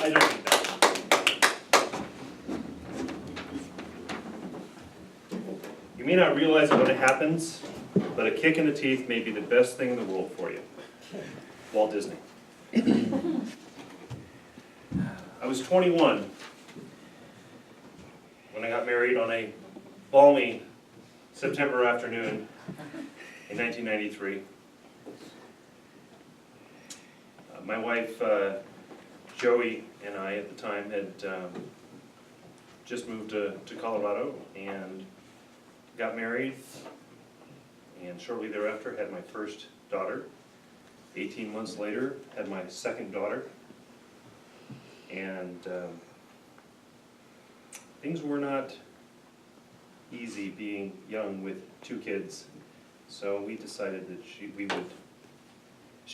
I don't need that. You may not realize it when it happens, but a kick in the teeth may be the best thing in the world for you. Walt Disney. I was 21 when I got married on a balmy September afternoon in 1993. My wife, Joey, and I at the time had just moved to Colorado and got married, and shortly thereafter had my first daughter. 18 months later, had my second daughter, and things were not easy being young with two kids, so we decided that she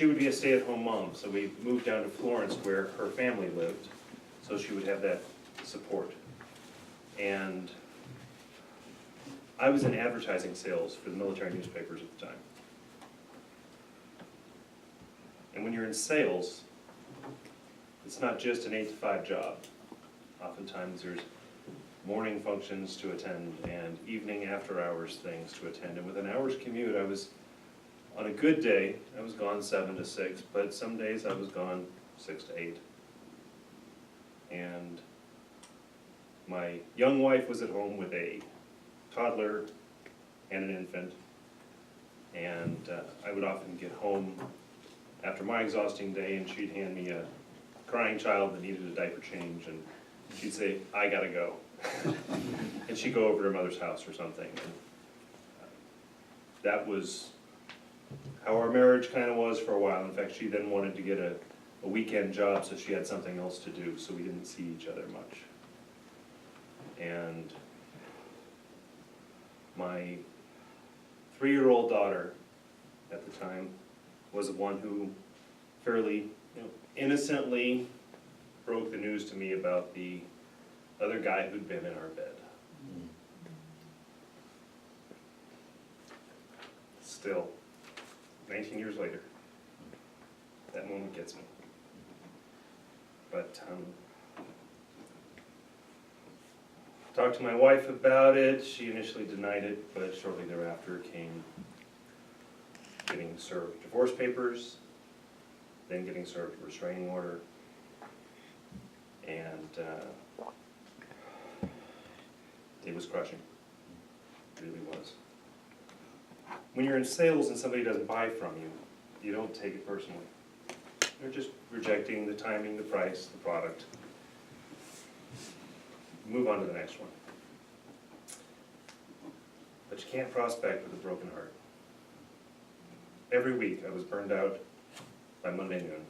would be a stay-at-home mom, so we moved down to Florence where her family lived, so she would have that support. And I was in advertising sales for the military newspapers at the time. And when you're in sales, it's not just an 8-to-5 job. Oftentimes there's morning functions to attend and evening after-hours things to attend. And with an hour's commute, I was, on a good day, I was gone 7 to 6, but some days I was gone 6 to 8. And my young wife was at home with a toddler and an infant, and I would often get home after my exhausting day and she'd hand me a crying child that needed a diaper change, and she'd say, "I gotta go." And she'd go over to her mother's house or something. And that was how our marriage kind of was for a while. In fact, she then wanted to get a weekend job so she had something else to do, so we didn't see each other much. And my 3-year-old daughter at the time was the one who fairly innocently broke the news to me about the other guy who'd been in our bed. Still, 19 years later, that moment gets me. But talked to my wife about it. She initially denied it, but shortly thereafter came getting served divorce papers, then getting served a restraining order, and it was crushing. It really was. When you're in sales and somebody doesn't buy from you, you don't take it personally. They're just rejecting the timing, the price, the product. Move on to the next one. But you can't prospect with a broken heart. Every week I was burned out by Monday noon,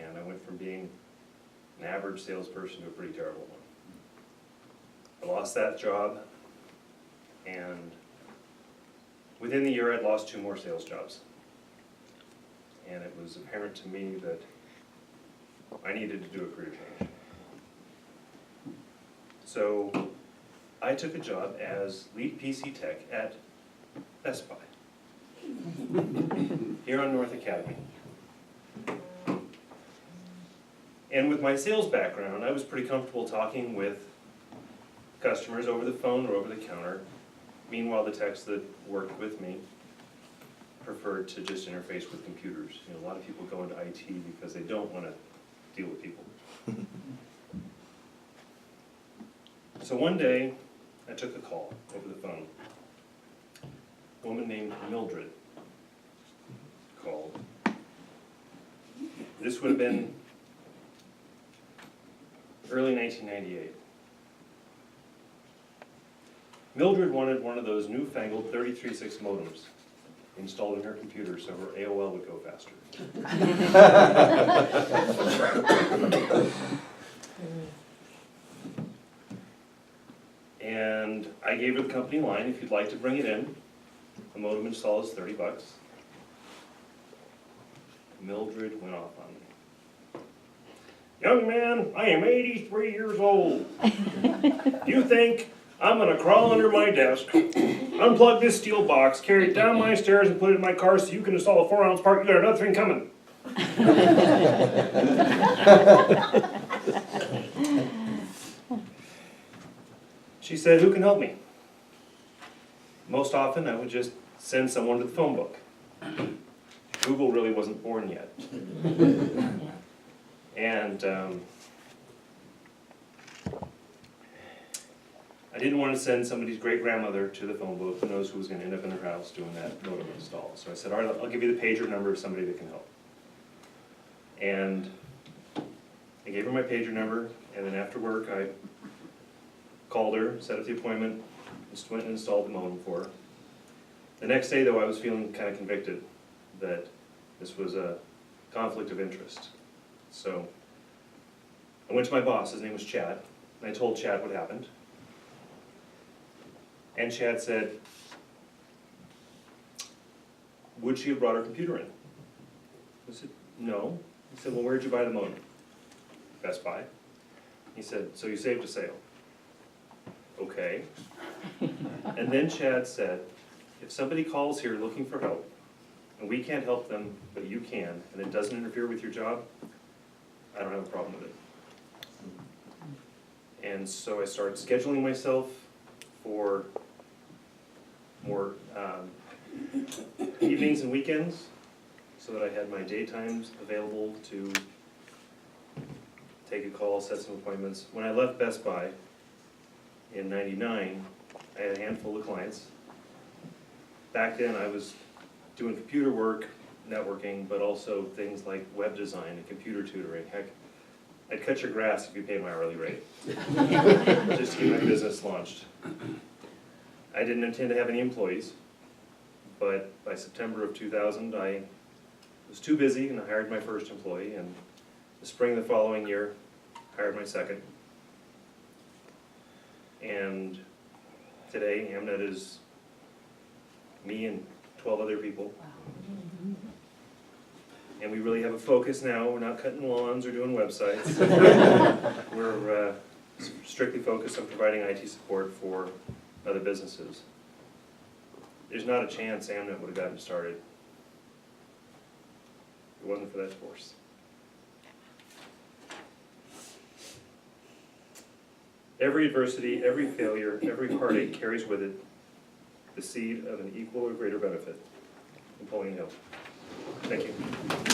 and I went from being an average salesperson to a pretty terrible one. I lost that job, and within the year I'd lost 2 more sales jobs. And it was apparent to me that I needed to do a career change. So I took a job as lead PC tech at Best Buy here on North Academy. And with my sales background, I was pretty comfortable talking with customers over the phone or over the counter. Meanwhile, the techs that worked with me preferred to just interface with computers. A lot of people go into IT because they don't want to deal with people. So one day, I took a call over the phone. A woman named Mildred called. This would have been early 1998. Mildred wanted one of those newfangled 33.6 modems installed in her computer so her AOL would go faster. And I gave her the company line, if you'd like to bring it in. The modem install is $30. Mildred went off on me. "Young man, I am 83 years old. You think I'm going to crawl under my desk, unplug this steel box, carry it down my stairs and put it in my car so you can install a 4-ounce part? You got another thing coming." She said, "Who can help me?" Most often, I would just send someone to the phone book. Google really wasn't born yet. And I didn't want to send somebody's great-grandmother to the phone book who knows who was going to end up in her house doing that modem install. So I said, all right, I'll give you the pager number of somebody that can help. And I gave her my pager number, and then after work, I called her, set up the appointment, just went and installed the modem for her. The next day, though, I was feeling kind of convicted that this was a conflict of interest. So I went to my boss, his name was Chad, and I told Chad what happened. And Chad said, would she have brought her computer in? I said, no. He said, well, where'd you buy the modem? Best Buy. He said, so you saved a sale. Okay. And then Chad said, if somebody calls here looking for help, and we can't help them, but you can, and it doesn't interfere with your job, I don't have a problem with it. And so I started scheduling myself for more evenings and weekends, so that I had my daytimes available to take a call, set some appointments. When I left Best Buy in '99, I had a handful of clients. Back then I was doing computer work, networking, but also things like web design and computer tutoring. Heck, I'd cut your grass if you paid my hourly rate, just to get my business launched. I didn't intend to have any employees, but by September of 2000, I was too busy and I hired my first employee, and the spring of the following year, hired my second. And today, Amnet is me and 12 other people. And we really have a focus now. We're not cutting lawns or doing websites. We're strictly focused on providing IT support for other businesses. There's not a chance Amnet would have gotten started if it wasn't for that force. Every adversity, every failure, every heartache carries with it the seed of an equal or greater benefit. Napoleon Hill. Thank you.